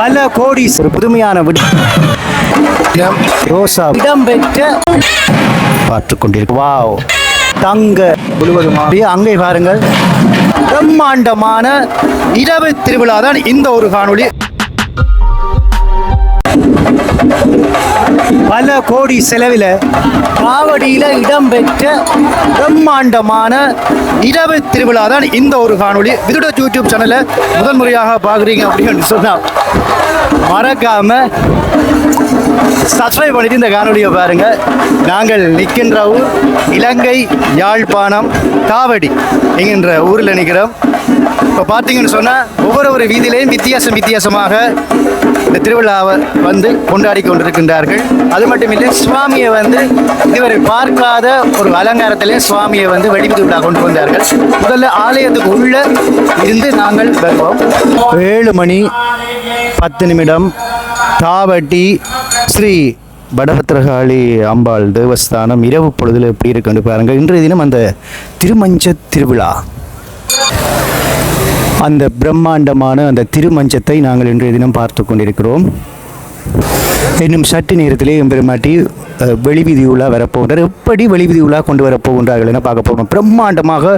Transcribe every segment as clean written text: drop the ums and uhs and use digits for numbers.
பல கோடி ஒரு புதுமையான ரோசா இடம்பெற்ற பார்த்துக் கொண்டிருக்கு. வாவ், தங்க முழுவதுமாக அங்கே பாருங்கள், பிரம்மாண்டமான இரவு திருவிழா தான் இந்த ஒரு காணொளி. பல கோடி செலவில் காவடியில் இடம்பெற்ற பிரம்மாண்டமான இரவு திருவிழா தான் இந்த ஒரு காணொளி. இதோட யூடியூப் சேனலை முதல் முறையாக பார்க்குறீங்க அப்படின்னு சொன்னால் மறக்காம சப்ஸ்கிரைப் பண்ணிட்டு இந்த காணொலியை பாருங்க. நாங்கள் நிற்கின்ற ஊர் இலங்கை யாழ்ப்பாணம் காவடி என்கின்ற ஊரில் நிற்கிறோம். இப்போ பார்த்தீங்கன்னு சொன்னால் ஒவ்வொரு வீதியிலையும் வித்தியாசமாக இந்த திருவிழாவை வந்து கொண்டாடி கொண்டிருக்கின்றார்கள். அது மட்டும் இல்லை, சுவாமியை வந்து இதுவரை பார்க்காத ஒரு அலங்காரத்திலே சுவாமியை வந்து வெளிவிதி விழா கொண்டு வந்தார்கள். முதல்ல ஆலயத்துக்கு உள்ள இருந்து நாங்கள் வருவோம். 7 மணி 10 நிமிடம் காவடி ஸ்ரீ வடபத்திரகாளி அம்பாள் தேவஸ்தானம் இரவு பொழுதில் எப்படி இருக்குன்னு பாருங்கள். இன்றைய தினம் அந்த திருமஞ்ச திருவிழா, அந்த பிரம்மாண்டமான அந்த திருமஞ்சத்தை நாங்கள் இன்றைய தினம் பார்த்து கொண்டிருக்கிறோம். இன்னும் சற்று நேரத்திலே எம்பெருமாட்டி வெளிவிதி உலா வரப்போகின்றார். எப்படி வெளிவிதி உலா கொண்டு வரப்போகின்றார்கள் என பார்க்க போகிறோம். பிரம்மாண்டமாக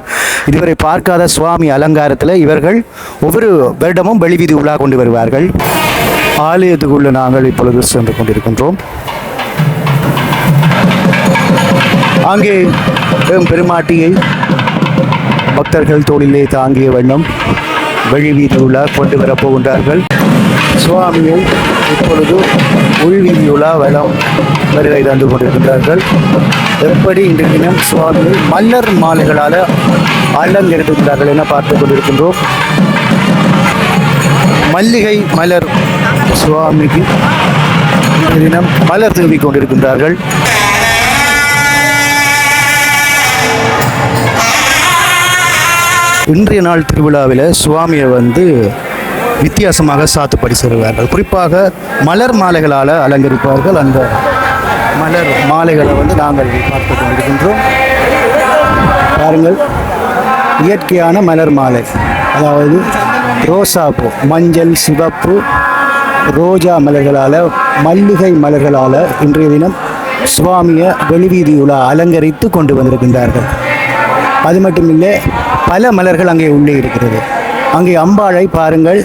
இதுவரை பார்க்காத சுவாமி அலங்காரத்தில் இவர்கள் ஒவ்வொரு வருடமும் வெளிவிதி உலா கொண்டு வருவார்கள். ஆலயத்துக்குள்ள நாங்கள் இப்பொழுது சென்று கொண்டிருக்கின்றோம். அங்கே பெருமாட்டியை பக்தர்கள் தோளிலே தாங்கிய வண்ணம் வெளிவீதி உலா கொண்டு வரப்போகின்றார்கள். சுவாமியை இப்பொழுது உள்வீதி உலா வலம் வருகை தந்து கொண்டிருக்கின்றார்கள். எப்படி இன்றைய தினம் சுவாமியை மலர் மாலைகளால் அலங்கரித்திருக்கிறார்கள் என பார்த்து கொண்டிருக்கின்றோம். மல்லிகை மலர் சுவாமிக்கு இன்றைய தினம் மலர் தூவி கொண்டிருக்கின்றார்கள். இன்றைய நாள் திருவிழாவில் சுவாமியை வந்து வித்தியாசமாக சாத்துப்படி செல்வார்கள். குறிப்பாக மலர் மாலைகளால் அலங்கரிப்பார்கள். அந்த மலர் மாலைகளை வந்து நாங்கள் பார்த்து கொண்டிருக்கின்றோம். பாருங்கள், இயற்கையான மலர் மாலை, அதாவது ரோசாப்பூ, மஞ்சள், சிவப்பு, ரோஜா மலர்களால், மல்லிகை மலர்களால் இன்றைய தினம் சுவாமியை வெளிவீதியுலா அலங்கரித்து கொண்டு வந்திருக்கின்றார்கள். அது மட்டுமில்லை, பல மலர்கள் அங்கே உள்ளே இருக்கிறது. அங்கே அம்பாளை பாருங்கள்,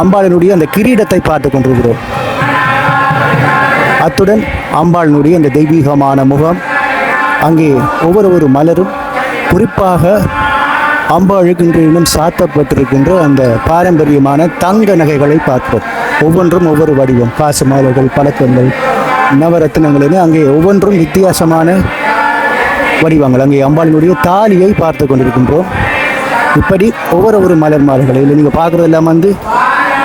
அம்பாளினுடைய அந்த கிரீடத்தை பார்த்து கொண்டிருக்கிறோம். அத்துடன் அம்பாளினுடைய அந்த தெய்வீகமான முகம், அங்கே ஒவ்வொரு மலரும், குறிப்பாக அம்பாளுக்கு இன்றைய சாத்தப்பட்டிருக்கின்ற அந்த பாரம்பரியமான தங்க நகைகளை பார்ப்போம். ஒவ்வொன்றும் ஒவ்வொரு வடிவம், காசு மாலைகள், பழக்கங்கள், நவரத்தினங்கள் என அங்கே ஒவ்வொன்றும் வித்தியாசமான வடிவங்கள். அங்கே அம்பாளினுடைய தாலியை பார்த்து கொண்டிருக்கின்றோம். இப்படி ஒவ்வொரு மலர் மாலைகளை நீங்கள் பார்க்குறதெல்லாம் வந்து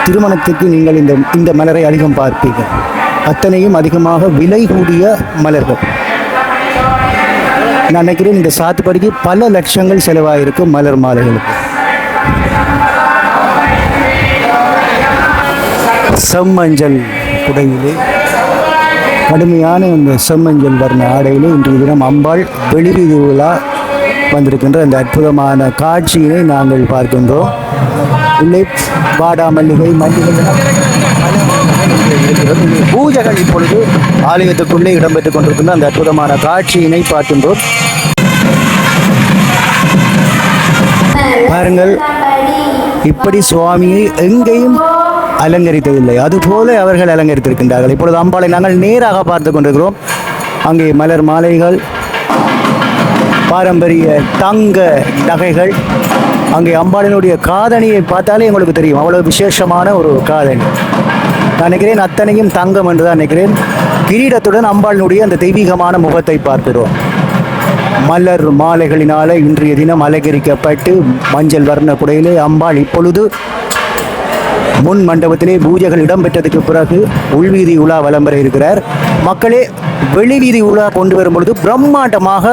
திருமணத்துக்கு நீங்கள் இந்த மலரை அதிகம் பார்ப்பீர்கள். அத்தனையும் அதிகமாக விலை கூடிய மலர்கள். நான் நினைக்கிறேன் இந்த சாத்துப்படிக்கு பல லட்சங்கள் செலவாயிருக்கும் மலர் மாலைகளுக்கு. செம்மஞ்சள் குடையிலே, கடுமையான இந்த செம்மஞ்சள் வர்ண ஆடையிலே இன்றைய தினம் அம்பாள் வெளிவீதி உலா வந்திருக்கின்ற அந்த அற்புதமான காட்சியினை நாங்கள் பார்க்கின்றோம். உள்ளே வாடாமல்லிகை, மல்லிகை பூஜைகள் இப்பொழுது ஆலயத்துக்குள்ளே இடம்பெற்றுக் கொண்டிருக்கின்ற அந்த அற்புதமான காட்சியினை பார்க்கின்றோம். பாருங்கள், இப்படி சுவாமியை எங்கேயும் அலங்கரித்ததில்லை, அதுபோல அவர்கள் அலங்கரித்திருக்கின்றார்கள். இப்பொழுது அம்பாளை நாங்கள் நேராக பார்த்து கொண்டிருக்கிறோம். அங்கே மலர் மாலைகள், பாரம்பரிய தங்க நகைகள், அங்கே அம்பாளினுடைய காதணியை பார்த்தாலே உங்களுக்கு தெரியும், அவ்வளவு விசேஷமான ஒரு காதணி. நான் நினைக்கிறேன் அத்தனையும் தங்கம் என்று தான் நினைக்கிறேன். கிரீடத்துடன் அம்பாளினுடைய அந்த தெய்வீகமான முகத்தை பார்க்கிறோம். மலர் மாலைகளினால இன்றைய தினம் அலங்கரிக்கப்பட்டு மஞ்சள் வர்ண குடையிலே அம்பாள் இப்பொழுது முன் மண்டபத்திலே பூஜைகள் இடம்பெற்றதுக்கு பிறகு உள்வீதி உலா வலம் வர இருக்கிறார். மக்களே, வெளிவீதி உலா கொண்டு வரும் பொழுது பிரம்மாண்டமாக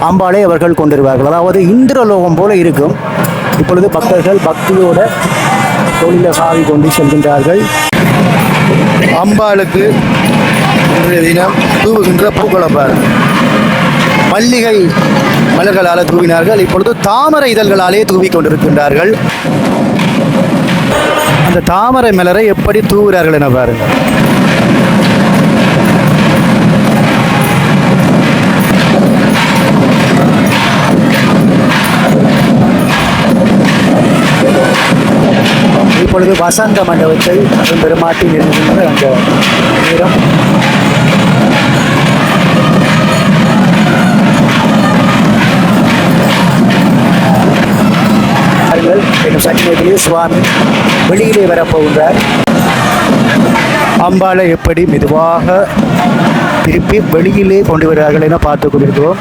அம்பாளை அவர்கள் கொண்டு வருவார்கள். அதாவது இந்திரலோகம் போல இருக்கும். இப்பொழுது பக்தர்கள் பக்தியோட தொழில சாவி கொண்டு செல்கின்றார்கள். அம்பாளுக்கு இன்றைய தினம் தூவுகின்ற பூக்களப்பார் மல்லிகை மலர்களால் தூவினார்கள். இப்பொழுது தாமரை இதழ்களாலே தூவி கொண்டிருக்கின்றார்கள். அந்த தாமரை மலரை எப்படி தூவுகிறார்கள் என பாருங்கள். இப்பொழுது வசந்த மண்டபத்தை பெருமாட்டில் இருக்கின்ற அந்த நேரம் சன்னதியிலே சுவாமி வெளியிலே வரப்போகின்றார். அம்பாளை எப்படி மெதுவாக திருப்பி வெளியிலே கொண்டு வருகிறார்கள் என பார்த்துக் கொண்டிருக்கிறோம்.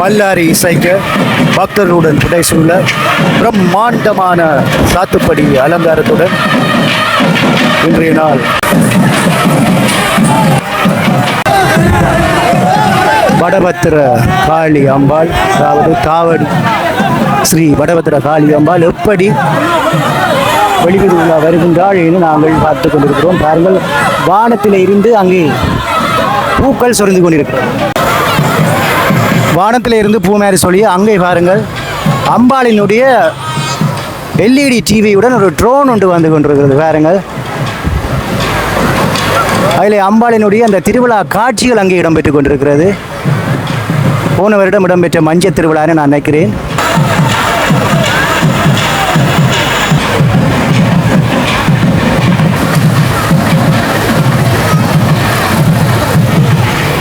மல்லாரி இசைக்க பக்தர்களுடன் புடைசூழ பிரம்மாண்டமான சாத்துப்படி அலங்காரத்துடன் இன்றைய நாள் வடபத்திர காளி அம்பாள், அதாவது காவடி ஸ்ரீ வடபத்திர காளி அம்பாள் எப்படி வெளியூர் வருகின்றாள் என்று நாங்கள் பார்த்து கொண்டிருக்கிறோம். பாருங்கள், வானத்தில் இருந்து அங்கே பூக்கள் சொரிந்து கொண்டிருக்கிறோம். வானத்தில் இருந்து பூ மாதிரி சொல்லி அங்கே பாருங்கள், அம்பாளினுடைய எல்இடி டிவியுடன் ஒரு ட்ரோன் ஒன்று வந்து கொண்டிருக்கிறது. பாருங்கள், அதில் அம்பாளினுடைய அந்த திருவிழா காட்சிகள் அங்கே இடம்பெற்றுக் கொண்டிருக்கிறது. போன வருடம் இடம்பெற்ற மஞ்சள் திருவிழான்னு நான் நினைக்கிறேன்.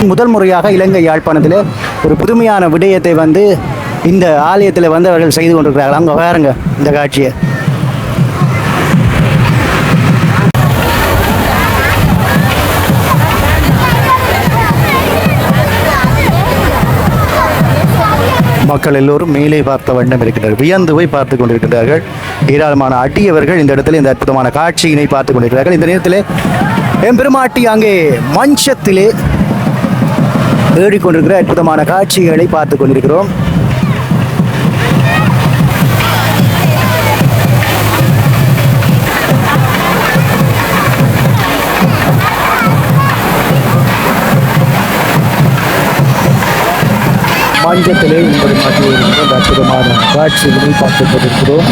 முதல் முறையாக இலங்கை யாழ்ப்பாணத்தில் ஒரு புதுமையான விடயத்தை வந்து இந்த ஆலயத்தில் வந்து அவர்கள் செய்து கொண்டிருக்கிறார்கள். அங்கே பாருங்க இந்த காட்சியை. மக்கள் எல்லோரும் மேலே பார்த்த வண்ணம் இருக்கின்றனர், வியந்து போய் பார்த்து கொண்டிருக்கின்றார்கள். ஏராளமான அடியவர்கள் இந்த இடத்துல இந்த அற்புதமான காட்சியினை பார்த்து கொண்டிருக்கிறார்கள். இந்த நேரத்தில் எம்பெருமாட்டி அங்கே மஞ்சத்திலே ஏறிக்கொண்டிருக்கிற அற்புதமான காட்சிகளை பார்த்து கொண்டிருக்கிறோம். மஞ்சத்திலே எம்பெருமாட்டி இருக்கிற அற்புதமான காட்சிகளை பார்த்து கொண்டிருக்கிறோம்.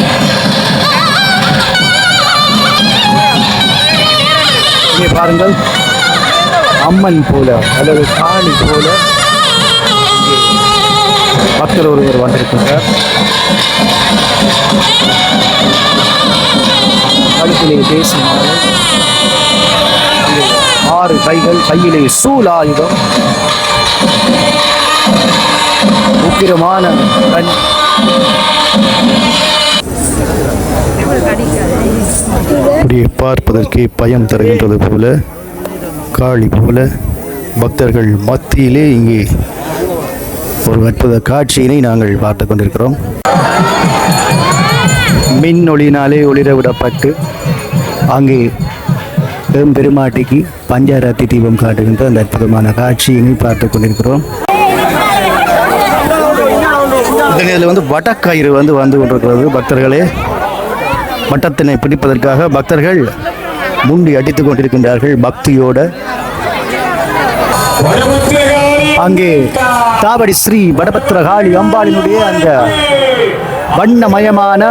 இங்கே பாருங்கள், அம்மன் போல அல்லது காளி போல பக்தர் ஒருவர் வந்திருக்கின்றார். கழுத்திலே பேசினார், 6 கைகள், கையிலே சூலாயுதம், உக்கிரமான கண். அப்படியே பார்ப்பதற்கே பயம் தருகின்றது போல, காளி போல பக்தர்கள் மத்தியிலே இங்கே ஒரு அற்புத காட்சியினை நாங்கள் பார்த்து கொண்டிருக்கிறோம். மின் ஒளியினாலே ஒளிரவிடப்பட்டு அங்கே பெருமாட்டிக்கு பஞ்சாராத்தி தீபம் காட்டுகின்ற அந்த அற்புதமான காட்சியினை பார்த்து கொண்டிருக்கிறோம். இதில் வந்து வடக்கயிறு வந்து கொண்டிருக்கிறது. பக்தர்களே வட்டத்தினை பிடிப்பதற்காக பக்தர்கள் முண்டி அடித்துக் கொண்டிருக்கின்றார்கள் பக்தியோட. அங்கே தாவடி ஸ்ரீ வடபத்திரகாளி அம்பாளினுடைய அந்த வண்ணமயமான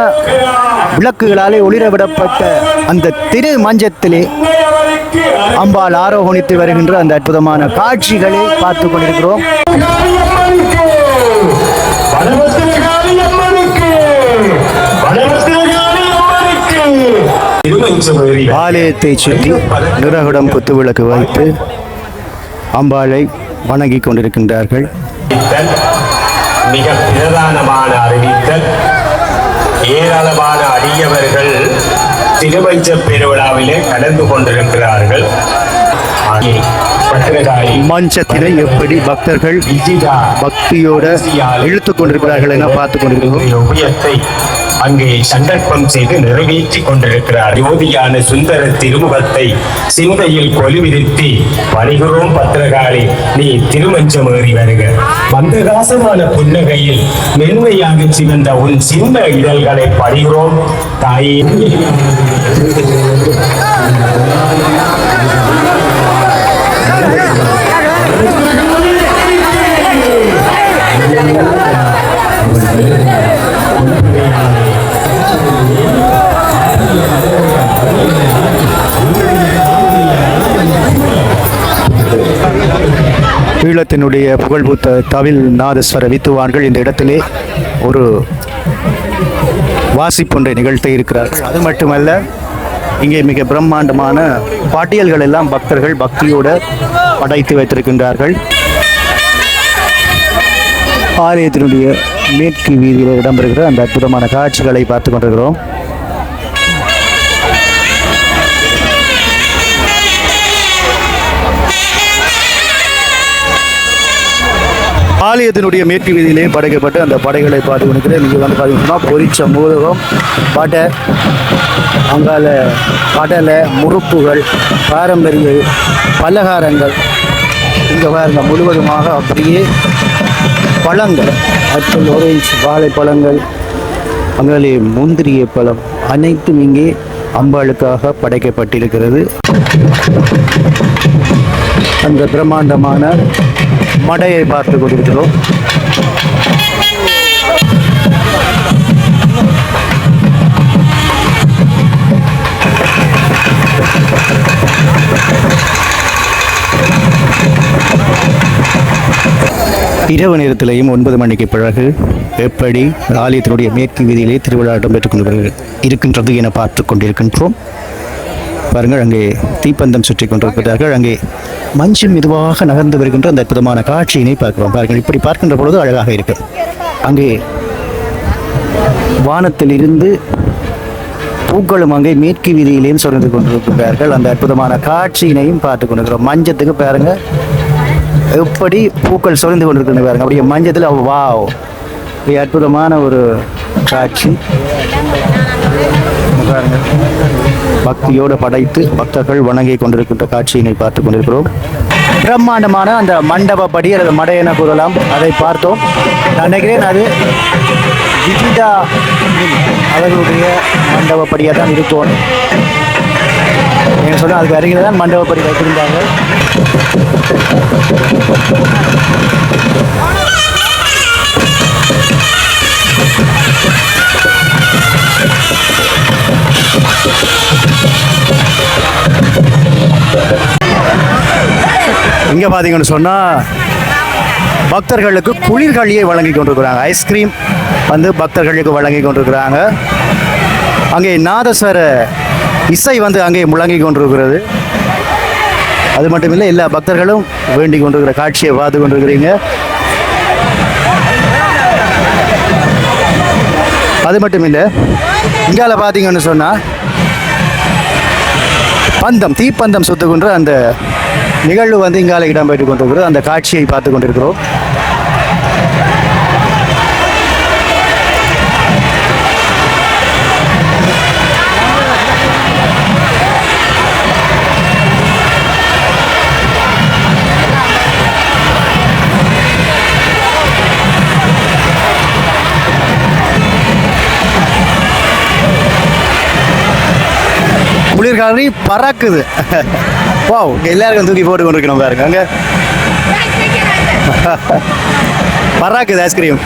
விளக்குகளாலே ஒளிரவிடப்பட்ட அந்த திரு மஞ்சத்திலே அம்பாள் ஆரோகணித்து வருகின்ற அந்த அற்புதமான காட்சிகளை பார்த்து கொண்டிருக்கிறோம். ஆலயத்தை சுற்றி நிறகுடம் குத்துவிளக்கு வைத்து அம்பாளை வணங்கிக் கொண்டிருக்கின்றார்கள். மிக பிரதானமான அறிவித்தல், ஏராளமான அடியவர்கள் திருமஞ்ச பெருவிழாவிலே கலந்து கொண்டிருக்கிறார்கள். மஞ்சத்தினை எப்படி பக்தர்கள் பக்தியோட இழுத்துக் கொண்டிருக்கிறார்கள் என பார்த்துக் கொண்டிருக்கிறோம். அங்கே சங்கல்பம் செய்து நிறைவேற்றிக் கொண்டிருக்கிறார். ஜோதியான சுந்தர திருமுகத்தை சிந்தையில் கொலுவிருத்தி வருகிறோம் பத்திரகாளி, நீ திருமஞ்சம் ஏறி வருக. மந்தகாசமான புன்னகையில் மென்மையாக சிவந்த உன் சின்ன இதழ்களை படுகிறோம் தாயே. ஈழத்தினுடைய புகழ்பூத்த தவில் நாதஸ்வர வித்துவான்கள் இந்த இடத்திலே ஒரு வாசிப்பொன்றை நிகழ்த்த இருக்கிறார்கள். அது மட்டுமல்ல, இங்கே மிக பிரம்மாண்டமான பாட்டியல்கள் எல்லாம் பக்தர்கள் பக்தியோடு படைத்து வைத்திருக்கின்றார்கள். ஆலயத்தினுடைய மேற்கு வீதியில் இடம்பெறுகிற அந்த அற்புதமான காட்சிகளை பார்த்து கொண்டிருக்கிறோம். ஆலயத்தினுடைய மேற்கு வீதியிலே படைக்கப்பட்டு அந்த படைகளை பார்த்து கொண்டிருக்கிறேன். நீங்கள் வந்து பார்த்தீங்கன்னா பொரிச்ச மோதகம், படை, அங்கால கடலை, முறுப்புகள், பாரம்பரிய பலகாரங்கள், இங்கே பாருங்க முழுவதுமாக அப்படியே பழங்கள், ஆப்பிள், ஆரஞ்சு, வாழைப்பழங்கள், அங்காலே முந்திரிய பழம் அனைத்தும் இங்கே அம்பாளுக்காக படைக்கப்பட்டிருக்கிறது. அந்த பிரம்மாண்டமான மடையை பார்த்து கொண்டிருக்கிறோம். இரவு நேரத்திலேயும் 9 மணிக்கு பிறகு எப்படி ஆலயத்தினுடைய மேற்கு வீதியிலே திருவிழா இடம்பெற்றுக் கொண்டு இருக்கின்றது என பார்த்து கொண்டிருக்கின்றோம். பாருங்கள், அங்கே தீப்பந்தம் சுற்றி கொண்டிருக்கிறார்கள். அங்கே மஞ்சு மெதுவாக நகர்ந்து வருகின்ற அந்த அற்புதமான காட்சியினை பார்க்கிறோம். பாருங்கள், இப்படி பார்க்கின்ற பொழுது அழகாக இருக்கு. அங்கே வானத்தில் இருந்து பூக்களும் அங்கே மேற்கு வீதியிலேயும் சொரிந்து கொண்டிருக்கிறார்கள். அந்த அற்புதமான காட்சியினையும் பார்த்து கொண்டிருக்கிறோம். மஞ்சத்துக்கு பாருங்க எப்படி பூக்கள் சொரிந்து கொண்டிருக்கிறது பாருங்க. அப்படியே மஞ்சத்தில் வாவ், அற்புதமான ஒரு காட்சி பாருங்க. பக்தியோடு படைத்து பக்தர்கள் வணங்கி கொண்டிருக்கின்ற காட்சியினை பார்த்து கொண்டிருக்கிறோம். பிரம்மாண்டமான அந்த மண்டபப்படி அல்லது மடை என கூறலாம், அதை பார்த்தோம். நான் நினைக்கிறேன் அது விஜிதா அவர்களுடைய மண்டபப்படியாக தான் இருக்கும். சொன்னால் அதுக்கு அருகில் தான் மண்டபப்படி வைத்திருந்தாங்க. இங்கே பார்த்தீங்கன்னு சொன்னால் பக்தர்களுக்கு குளிர்களியை வழங்கி கொண்டிருக்கிறாங்க. ஐஸ்கிரீம் வந்து பக்தர்களுக்கு வழங்கி கொண்டிருக்கிறாங்க. அங்கே நாதஸ்வர இசை வந்து அங்கே முழங்கி கொண்டிருக்கிறது. அது மட்டும் இல்லை, எல்லா பக்தர்களும் வேண்டிக் கொண்டிருக்கிற காட்சியை பார்த்து கொண்டிருக்கிறீங்க. அது மட்டும் இல்லை, இங்கால பார்த்தீங்கன்னு சொன்னால் பந்தம், தீப்பந்தம் சுத்துகின்ற அந்த நிகழ்வு வந்து இங்கால இடம்பெற்றுக் கொண்டிருக்கிறது. அந்த காட்சியை பார்த்து கொண்டிருக்கிறோம். குளிர்காலி பறக்குது. வாவ், எல்லாருக்கும் தூக்கி போட்டு கொண்டிருக்கணும் பாருங்க. அங்கே பறக்குது ஐஸ்கிரீம்.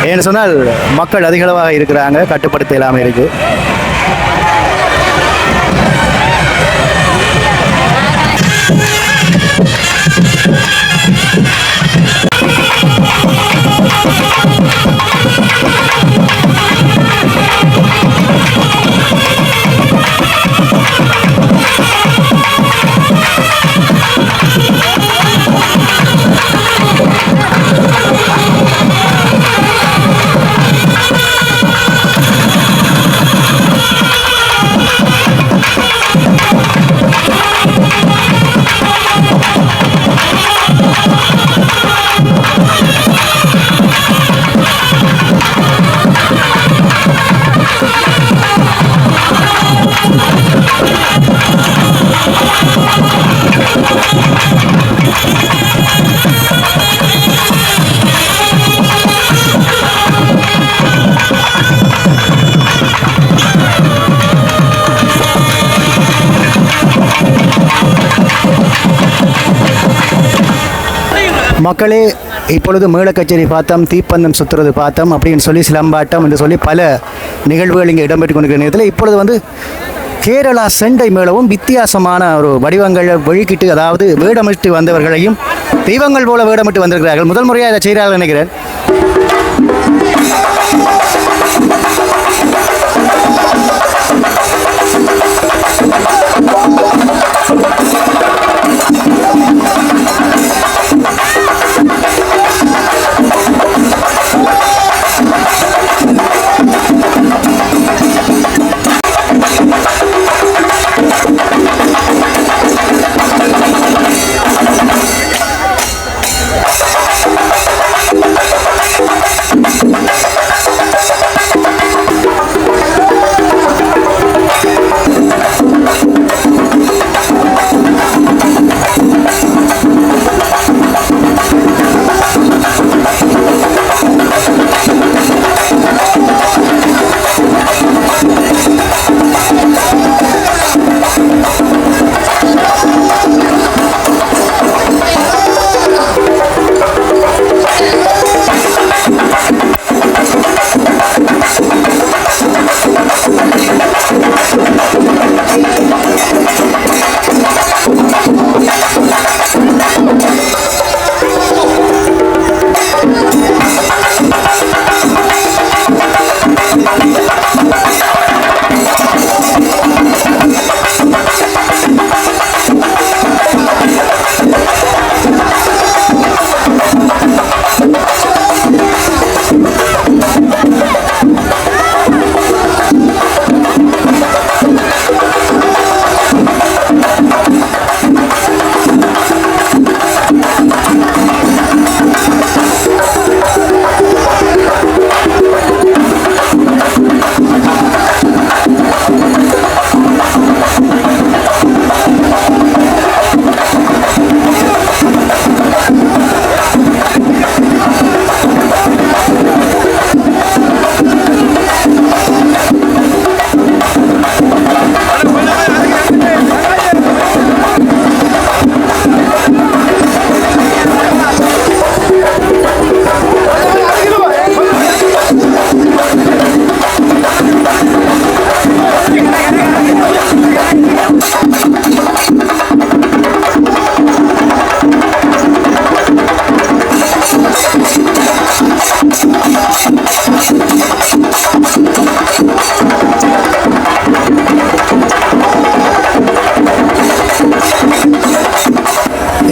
ஏன்னு சொன்னால் மக்கள் அதிகளவாக இருக்கிறாங்க, கட்டுப்படுத்த இல்லாமல் இருக்கு. மக்களே, இப்பொழுது மேள கச்சேரி பார்த்தோம், தீப்பந்தம் சுற்றுறது பார்த்தோம், அப்படின்னு சொல்லி சிலம்பாட்டம் என்று சொல்லி பல நிகழ்வுகள் இங்கே இடம்பெற்று கொண்டிருக்கிற நேரத்தில் இப்பொழுது வந்து கேரளா செண்டை மேளவும் வித்தியாசமான ஒரு வடிவங்களை வெளிக்கிட்டு, அதாவது வேடமிட்டு வந்தவர்களையும் தெய்வங்கள் போல வேடமிட்டு வந்திருக்கிறார்கள். முதல் முறையாக இதை செய்கிறார்கள் நினைக்கிறேன்.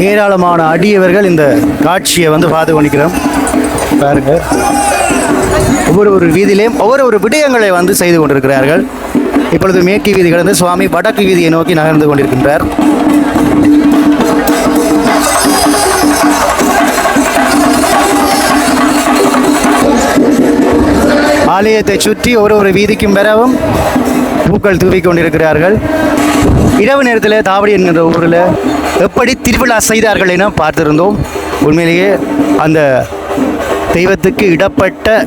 ஏராளமான அடியவர்கள் இந்த காட்சியை வந்து பார்த்து கொண்டிருக்கிறோம். பாருங்க, ஒவ்வொரு வீதியிலையும் ஒவ்வொரு விடயங்களை வந்து செய்து கொண்டிருக்கிறார்கள். இப்பொழுது மேற்கு வீதி கடந்து சுவாமி வடக்கு வீதியை நோக்கி நகர்ந்து கொண்டிருக்கின்றார். ஆலயத்தை சுற்றி ஒரு வீதிக்கும் பெறவும் பூக்கள் தூவி கொண்டிருக்கிறார்கள். இரவு நேரத்தில் தாவடி என்கிற ஊரில் எப்படி திருவிழா செய்தார்கள் என பார்த்திருந்தோம். உண்மையிலேயே அந்த தெய்வத்துக்கு இடப்பட்ட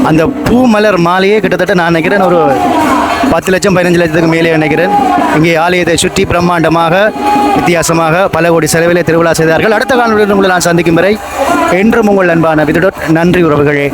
அந்த பூ மலர் மாலையே கிட்டத்தட்ட நான் நினைக்கிறேன் ஒரு 10 லட்சம் 15 லட்சத்துக்கு மேலே நினைக்கிறேன். இங்கே ஆலயத்தை சுற்றி பிரம்மாண்டமாக வித்தியாசமாக பல கோடி செலவிலே திருவிழா செய்தார்கள். அடுத்த காணொலியில் உங்களை நான் சந்திக்கும் வரை என்றும் உங்கள் அன்பான விதுடோட். நன்றி உறவுகளே.